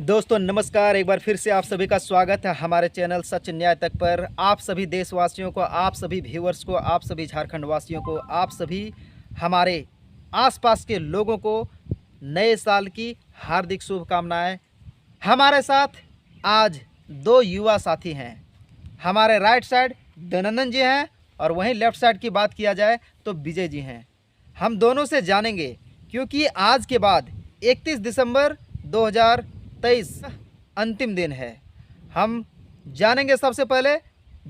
दोस्तों नमस्कार, एक बार फिर से आप सभी का स्वागत है हमारे चैनल सच न्याय तक पर। आप सभी देशवासियों को, आप सभी व्यूअर्स को, आप सभी झारखंड वासियों को, आप सभी हमारे आसपास के लोगों को नए साल की हार्दिक शुभकामनाएं। हमारे साथ आज दो युवा साथी हैं। हमारे राइट साइड दयानंद जी हैं और वहीं लेफ्ट साइड की बात किया जाए तो विजय जी हैं। हम दोनों से जानेंगे क्योंकि आज के बाद 31 दिसंबर 2023 अंतिम दिन है। हम जानेंगे सबसे पहले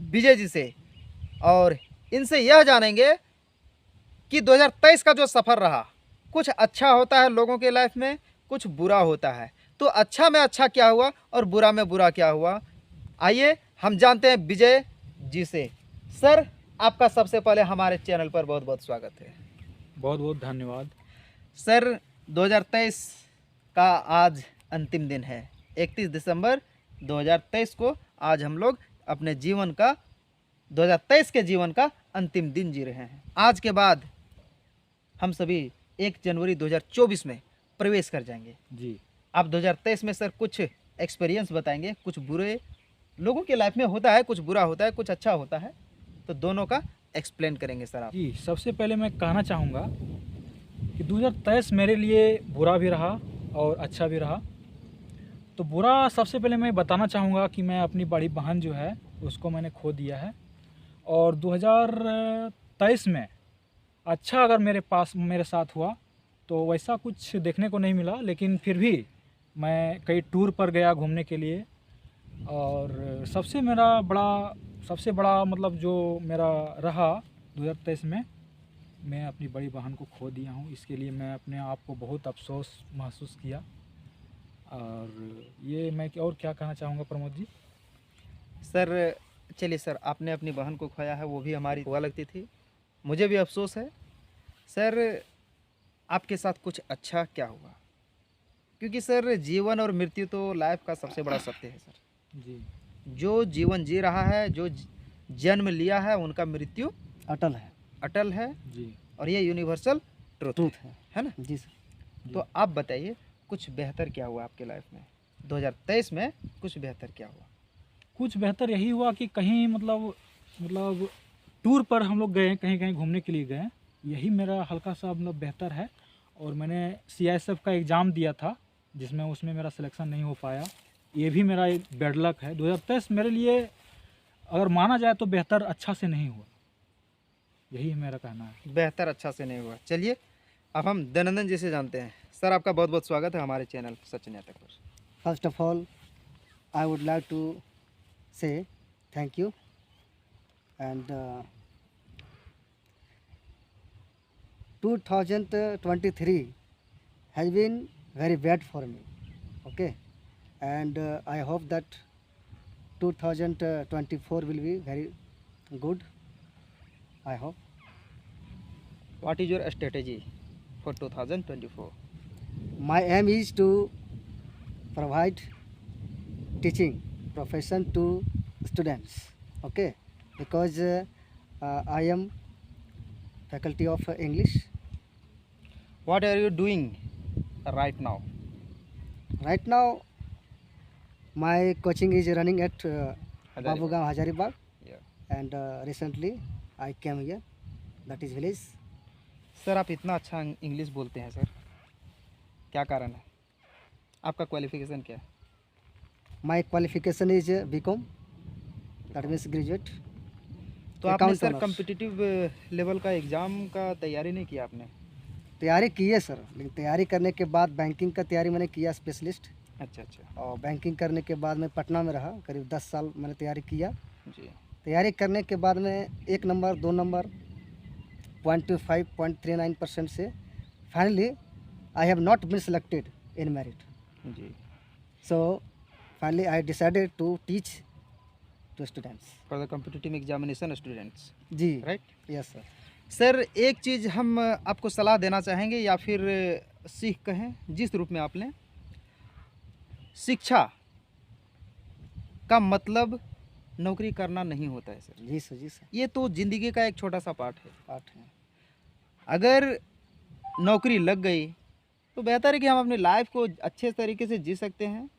विजय जी से और इनसे यह जानेंगे कि 2023 का जो सफ़र रहा, कुछ अच्छा होता है लोगों के लाइफ में, कुछ बुरा होता है। तो अच्छा में अच्छा क्या हुआ और बुरा में बुरा क्या हुआ, आइए हम जानते हैं विजय जी से। सर, आपका सबसे पहले हमारे चैनल पर बहुत बहुत स्वागत है। बहुत बहुत धन्यवाद। सर, 2023 का आज अंतिम दिन है। 31 दिसंबर 2023 को आज हम लोग अपने जीवन का 2023 के जीवन का अंतिम दिन जी रहे हैं। आज के बाद हम सभी 1 जनवरी 2024 में प्रवेश कर जाएंगे। जी, आप 2023 में सर कुछ एक्सपीरियंस बताएंगे। कुछ बुरे लोगों के लाइफ में होता है, कुछ बुरा होता है, कुछ अच्छा होता है, तो दोनों का एक्सप्लेन करेंगे सर आप। जी, सबसे पहले मैं कहना चाहूँगा कि 2023 मेरे लिए बुरा भी रहा और अच्छा भी रहा। तो बुरा सबसे पहले मैं बताना चाहूँगा कि मैं अपनी बड़ी बहन जो है उसको मैंने खो दिया है। और 2023 में अच्छा अगर मेरे साथ हुआ तो वैसा कुछ देखने को नहीं मिला, लेकिन फिर भी मैं कई टूर पर गया घूमने के लिए। और सबसे बड़ा मतलब जो मेरा रहा 2023 में, मैं अपनी बड़ी बहन को खो दिया हूँ। इसके लिए मैं अपने आप को बहुत अफसोस महसूस किया। और ये मैं और क्या कहना चाहूँगा प्रमोद जी। सर चलिए सर, आपने अपनी बहन को खोया है, वो भी हमारी हुआ लगती थी, मुझे भी अफसोस है। सर, आपके साथ कुछ अच्छा क्या हुआ? क्योंकि सर जीवन और मृत्यु तो लाइफ का सबसे बड़ा सत्य है सर। जी जो जीवन जी रहा है, जो जन्म लिया है, उनका मृत्यु अटल है। अटल है जी और ये यूनिवर्सल ट्रुथ है ना? जी सर। जी तो आप बताइए कुछ बेहतर क्या हुआ आपके लाइफ में 2023 में? कुछ बेहतर क्या हुआ? कुछ बेहतर यही हुआ कि कहीं मतलब टूर पर हम लोग गए, कहीं कहीं घूमने के लिए गए। यही मेरा हल्का सा मतलब बेहतर है। और मैंने CISF का एग्ज़ाम दिया था जिसमें उसमें मेरा सिलेक्शन नहीं हो पाया। ये भी मेरा एक बैड लक है। 2023 मेरे लिए अगर माना जाए तो बेहतर अच्छा से नहीं हुआ, यही मेरा कहना है। बेहतर अच्छा से नहीं हुआ। चलिए अब हम दयानंदन जी से जानते हैं। सर, आपका बहुत बहुत स्वागत है हमारे चैनल सच न्याय तक पर। First of all, I would like to say thank you. And 2023 has been very bad for me. Okay, and I hope that 2024 will be very good. I hope. What is your strategy for 2024? My aim is to provide teaching profession to students. Okay, because I am faculty of English. What are you doing right now? Right now my coaching is running at Hazaribagh. Babugam Hazaribagh, Yeah. and recently I came here, that is village. Sir, आप इतना अच्छा English बोलते हैं sir, क्या कारण है? आपका qualification क्या है? My qualification is BCom, that means graduate. तो आपने Account sir honors. Competitive level का एग्ज़ाम का तैयारी नहीं किया आपने? तैयारी की है सर, लेकिन तैयारी करने के बाद बैंकिंग का तैयारी मैंने किया स्पेशलिस्ट। अच्छा। और बैंकिंग करने के बाद मैं पटना में रहा, करीब 10 साल मैंने तैयारी किया। जी। तैयारी करने के बाद में 1 नंबर 2 नंबर 0.25 0.39% से finally I have not been selected in merit. जी। So finally I decided to teach to students. For the competitive examination students, जी राइट? Yes sir. सर, एक चीज़ हम आपको सलाह देना चाहेंगे या फिर सीख कहें, जिस रूप में आप लें। शिक्षा का मतलब नौकरी करना नहीं होता है सर। जी सर. जी सर. ये तो ज़िंदगी का एक छोटा सा पार्ट है। पाठ है. अगर नौकरी लग गई तो बेहतर है कि हम अपनी लाइफ को अच्छे तरीके से जी सकते हैं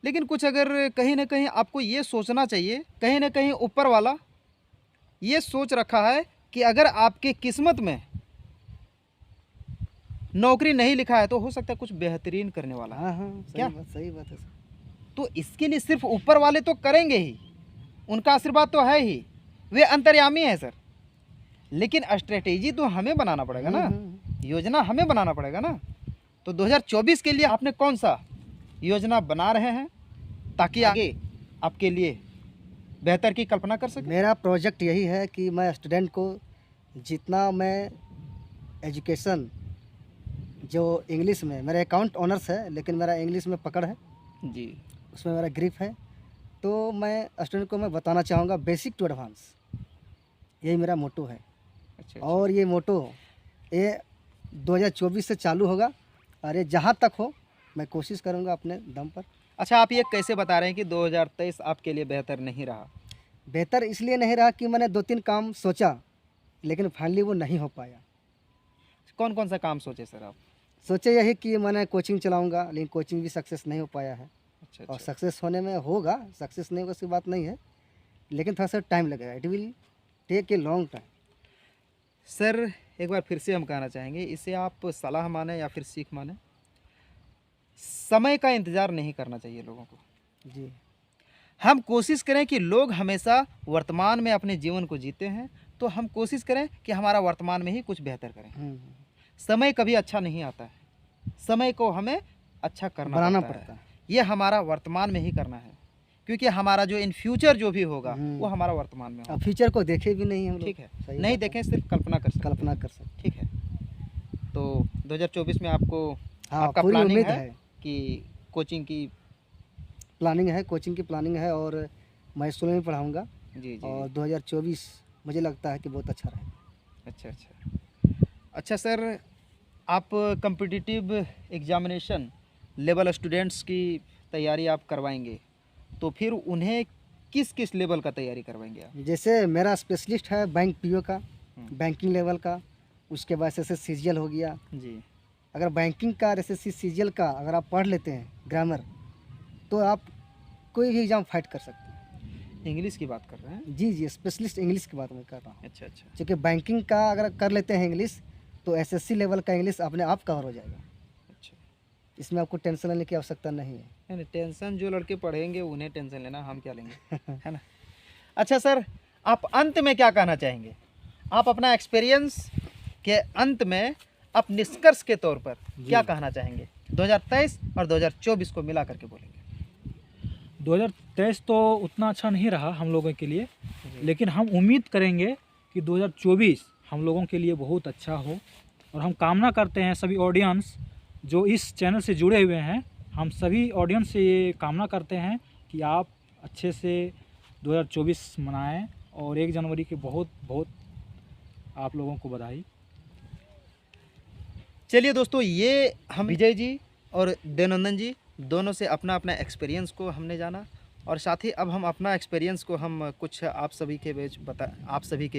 लेकिन कुछ अगर कहीं ना कहीं आपको ये सोचना चाहिए, कहीं ना कहीं ऊपर वाला ये सोच रखा है कि अगर आपके किस्मत में नौकरी नहीं लिखा है तो हो सकता है कुछ बेहतरीन करने वाला है। हाँ हाँ, क्या? सही बात है सर। तो इसके लिए सिर्फ ऊपर वाले तो करेंगे ही, उनका आशीर्वाद तो है ही, वे अंतर्यामी है सर, लेकिन स्ट्रेटेजी तो हमें बनाना पड़ेगा ना, योजना हमें बनाना पड़ेगा ना। तो 2024 के लिए आपने कौन सा योजना बना रहे हैं ताकि आगे आपके लिए बेहतर की कल्पना कर सकें? मेरा प्रोजेक्ट यही है कि मैं स्टूडेंट को जितना मैं एजुकेशन जो इंग्लिश में, मेरा अकाउंट ऑनर्स है लेकिन मेरा इंग्लिश में पकड़ है, जी, उसमें मेरा ग्रिप है, तो मैं स्टूडेंट को मैं बताना चाहूँगा बेसिक टू एडवांस, यही मेरा मोटो है। अच्छा। और ये मोटो ये 2024 से चालू होगा और ये जहाँ तक हो मैं कोशिश करूँगा अपने दम पर। अच्छा, आप ये कैसे बता रहे हैं कि 2023 आपके लिए बेहतर नहीं रहा? बेहतर इसलिए नहीं रहा कि मैंने 2-3 काम सोचा लेकिन फाइनली वो नहीं हो पाया। कौन कौन सा काम सोचे सर आप? सोचे यही कि मैंने कोचिंग चलाऊंगा लेकिन कोचिंग भी सक्सेस नहीं हो पाया है। अच्छा और अच्छा। सक्सेस होने में होगा, सक्सेस नहीं होगा उसकी बात नहीं है, लेकिन थोड़ा सा टाइम लगेगा, it will take a long time. Sir एक बार फिर से हम कहना चाहेंगे, इसे आप सलाह माने या फिर सीख माने, समय का इंतज़ार नहीं करना चाहिए लोगों को। जी हम कोशिश करें कि लोग हमेशा वर्तमान में अपने जीवन को जीते हैं, तो हम कोशिश करें कि हमारा वर्तमान में ही कुछ बेहतर करें। समय कभी अच्छा नहीं आता है, समय को हमें अच्छा करना बनाना पड़ता पड़ता है। है। ये हमारा वर्तमान में ही करना है, क्योंकि हमारा जो इन फ्यूचर जो भी होगा वो हमारा वर्तमान में होगा। अब फ्यूचर को देखे भी नहीं हम लोग। ठीक है, सही नहीं बात है। देखें, सिर्फ कल्पना कर सकते हैं। कल्पना कर सकते। ठीक है, तो 2024 में आपको हाँ, आपका पूरी प्लानिंग उम्मीद है है। कि कोचिंग की? प्लानिंग है, कोचिंग की प्लानिंग है और मैं स्कूल में पढ़ाऊँगा जी जी। और 2024 मुझे लगता है कि बहुत अच्छा रहेगा। अच्छा अच्छा। अच्छा सर, आप कम्पिटिटिव एग्जामिनेशन लेवल स्टूडेंट्स की तैयारी आप करवाएंगे, तो फिर उन्हें किस किस लेवल का तैयारी करवाएंगे आप? जैसे मेरा स्पेशलिस्ट है बैंक पीओ का, हम्म। बैंकिंग लेवल का, उसके बाद से सीजीएल हो गया। जी अगर बैंकिंग का जैसे सीजीएल का अगर आप पढ़ लेते हैं ग्रामर, तो आप कोई भी एग्ज़ाम फाइट कर सकते हैं। इंग्लिश की बात कर रहे हैं? जी जी, स्पेशलिस्ट इंग्लिश की बात मैं कर रहा हूँ। अच्छा अच्छा क्योंकि बैंकिंग का अगर कर लेते हैं इंग्लिश, तो एसएससी लेवल का इंग्लिश अपने आप कवर हो जाएगा, अच्छा। इसमें आपको टेंशन लेने की आवश्यकता नहीं है। नहीं, टेंशन जो लड़के पढ़ेंगे उन्हें टेंशन लेना, हम क्या लेंगे है ना। अच्छा सर, आप अंत में क्या कहना चाहेंगे? आप अपना एक्सपीरियंस के अंत में आप निष्कर्ष के तौर पर क्या कहना चाहेंगे? 2023 और 2024 को मिला करके बोलेंगे। 2023 तो उतना अच्छा नहीं रहा हम लोगों के लिए, लेकिन हम उम्मीद करेंगे कि 2024 हम लोगों के लिए बहुत अच्छा हो। और हम कामना करते हैं सभी ऑडियंस जो इस चैनल से जुड़े हुए हैं, हम सभी ऑडियंस से ये कामना करते हैं कि आप अच्छे से 2024 मनाएं। और 1 जनवरी के बहुत बहुत आप लोगों को बधाई। चलिए दोस्तों, ये हम विजय जी और देवनंदन जी दोनों से अपना अपना एक्सपीरियंस को हमने जाना, और साथ ही अब हम अपना एक्सपीरियंस को हम कुछ आप सभी के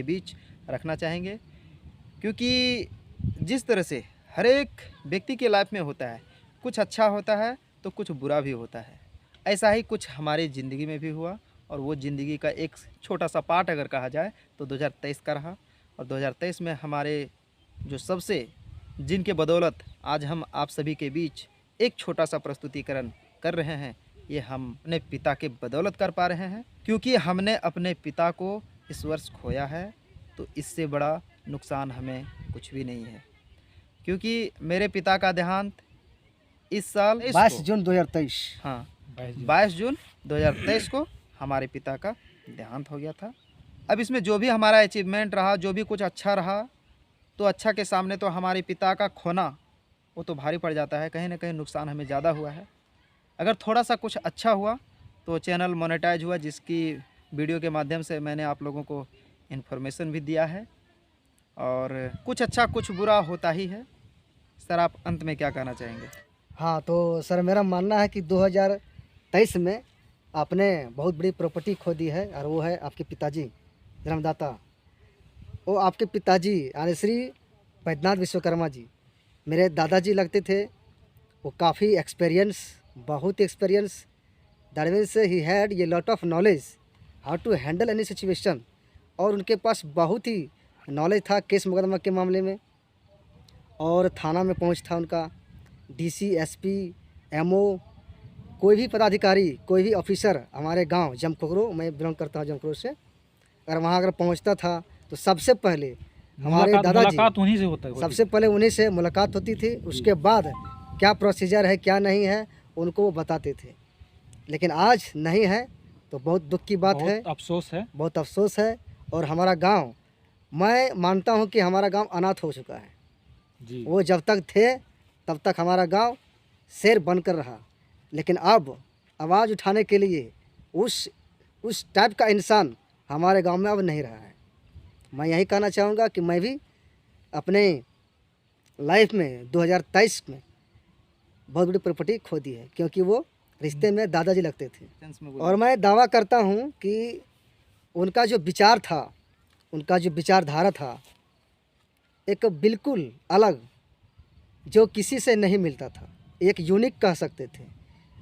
बीच रखना चाहेंगे, क्योंकि जिस तरह से हर एक व्यक्ति के लाइफ में होता है, कुछ अच्छा होता है तो कुछ बुरा भी होता है, ऐसा ही कुछ हमारी ज़िंदगी में भी हुआ। और वो ज़िंदगी का एक छोटा सा पार्ट अगर कहा जाए तो 2023 का रहा। और 2023 में हमारे जो सबसे जिनके बदौलत आज हम आप सभी के बीच एक छोटा सा प्रस्तुतिकरण कर रहे हैं, ये हम अपने पिता के बदौलत कर पा रहे हैं, क्योंकि हमने अपने पिता को इस वर्ष खोया है। तो इससे बड़ा नुकसान हमें कुछ भी नहीं है, क्योंकि मेरे पिता का देहांत इस साल 22 जून 2023। हाँ, 22 22 जून 2023 को हमारे पिता का देहांत हो गया था। अब इसमें जो भी हमारा अचीवमेंट रहा, जो भी कुछ अच्छा रहा, तो अच्छा के सामने तो हमारे पिता का खोना वो तो भारी पड़ जाता है। कहीं ना कहीं नुकसान हमें ज़्यादा हुआ है। अगर थोड़ा सा कुछ अच्छा हुआ तो चैनल मोनेटाइज हुआ, जिसकी वीडियो के माध्यम से मैंने आप लोगों को इन्फॉर्मेशन भी दिया है। और कुछ अच्छा कुछ बुरा होता ही है। सर, आप अंत में क्या कहना चाहेंगे? हाँ, तो सर मेरा मानना है कि 2023 में आपने बहुत बड़ी प्रॉपर्टी खो दी है, और वो है आपके पिताजी जन्मदाता। वो आपके पिताजी यानी श्री वैद्यनाथ विश्वकर्मा जी मेरे दादाजी लगते थे। वो काफ़ी एक्सपीरियंस, बहुत experience, that means he had ये lot of knowledge how to handle any situation, और उनके पास बहुत ही नॉलेज था केस मुकदमा के मामले में, और थाना में पहुंच था उनका, डीसी, एसपी, एमओ, कोई भी पदाधिकारी, कोई भी ऑफिसर हमारे गांव जमखोखरो, मैं बिलोंग करता हूं जमखोखरो से, अगर वहां अगर पहुंचता था तो सबसे पहले हमारे दादाजी, मुलाकात उन्हीं से होता है। सबसे पहले उन्हीं से मुलाकात होती थी। उसके बाद क्या प्रोसीजर है क्या नहीं है उनको वो बताते थे, लेकिन आज नहीं है तो बहुत दुख की बात है, अफसोस है। बहुत अफसोस है। और हमारा गांव, मैं मानता हूं कि हमारा गांव अनाथ हो चुका है। जी। वो जब तक थे तब तक हमारा गांव शेर बनकर रहा, लेकिन अब आवाज़ उठाने के लिए उस टाइप का इंसान हमारे गांव में अब नहीं रहा है। मैं यही कहना चाहूँगा कि मैं भी अपने लाइफ में 2023 में बहुत बड़ी प्रॉपर्टी खो दी है, क्योंकि वो रिश्ते में दादाजी लगते थे। और मैं दावा करता हूँ कि उनका जो विचार था, उनका जो विचारधारा था, एक बिल्कुल अलग, जो किसी से नहीं मिलता था, एक यूनिक कह सकते थे।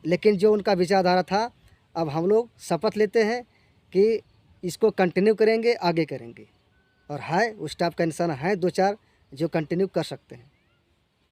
लेकिन जो उनका विचारधारा था, अब हम लोग शपथ लेते हैं कि इसको कंटिन्यू करेंगे, आगे करेंगे। और है उस टाइप का इंसान है 2-4 जो कंटिन्यू कर सकते हैं।